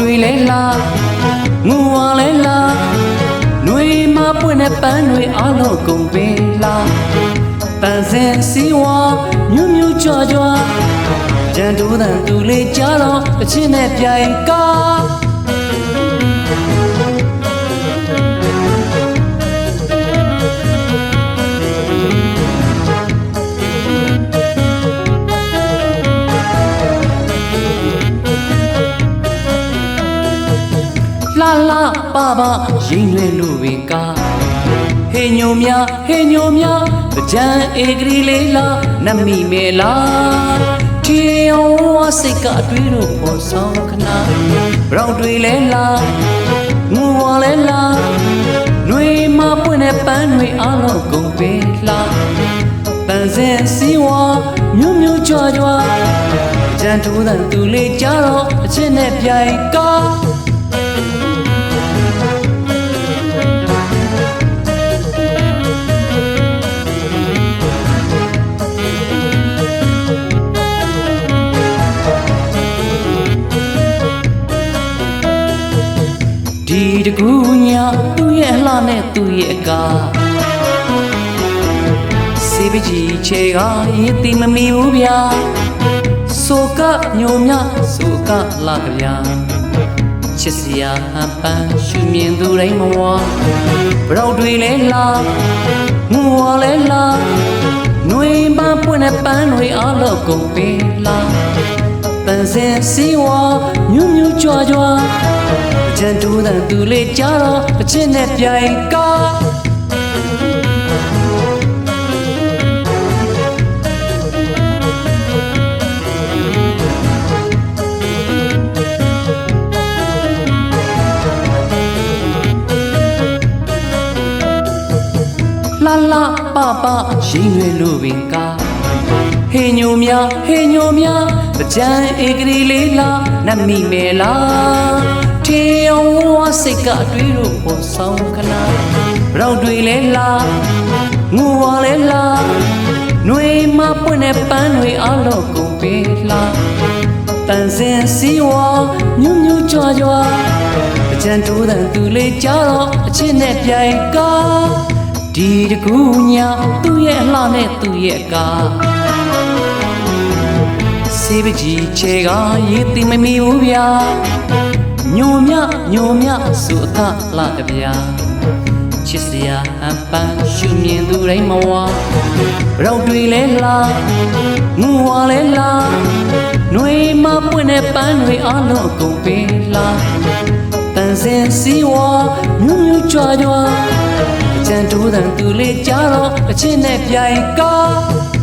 တွေလဲလာငူဝါလဲလာနှွေမပွင့်တဲ့ပန်းတွေအလုံးကုန်ပင်လာတန်စင်စီဝါမြူးမြူးကြွကြွကြံတူးတန်သူလေးကြားတော့အချင်းနဲ့ပြိုင်ကားလာလာပါပါရင်ရွယ်လို့ဝေကားဟေညိုများကြံဧကရီလေးလာနမိမေလာတီယောဝစိတ်ကအတွေးတို့ပေါ်ဆောင်ခနာဘရောင်တွေလဲလာငူဝါလဲလာနှွေမပွင့်တဲ့ပန်းတွေအလုံးကုန်ပေလာတန်စင်စီဝါမြူးမြူးကြွကြွကြံတူးတဲ့သူလေးကြားတော့အချင်းနဲ့ပြိုင်ကားဒီတကူညာသူ့ရဲ့အလှနဲ့သူ့ရဲ့အကားစေပကြီးချေကရင်တိမမီဘူးဗျာဆိုကညိုမြဆိုကလာကြဗျာချစ်စရာအပန်းရှုမြင်သူတိုင်းမဝါဘရောက်တွေလဲလာငူဝါလဲလာနှွေမပွင့်တဲ့ပန်းတွေအလုံးကုန်ပင်လာတန်စင်စီဝါမြူးမြူးကြွကြွကြံတူးတဲ့သူလေးကြားတော့အချင်းနဲ့ပြိုင်ကားလာလာပါပါရင်ရွယ်လို့ပင်ကားဟေညိုများကြံဧကရီလေးလာနမိမေလာတီယောဝစိတ်ကအတွေးတို့ပေါ်ဆောင်ခနာဘရောက်တွေလဲလာငူဝါလဲလာနှွေမပွင့်တဲ့ပန်းတွေအလုံးကုန်ပေလာတန်စင်စီဝါမြူးမြူးကြွကြွကြံတူးတဲ့သူလေးကြားတော့အချင်းနဲ့ပြိုင်ကားဒီတကူညာသူ့ရဲ့အလှနဲ့သူ့ရဲ့အကားစေပကြီးချေကရင်တိမမီဘူးဗျာညိုမြဆိုအကလာကြဗျာချစ်စရာအပန်းရှုမြင်သူတိုင်းမဝါဘရောက်တွေလဲလာငူဝါလဲလာနှွေမပွင့်တဲ့ပန်းတွေအလုံးကုန်ပင်လာတန်စင်စီဝါမြူးမြူးကြွကြွကြံတူးတဲ့သူလေးကြားတော့အချင်းနဲ့ပြိုင်ကား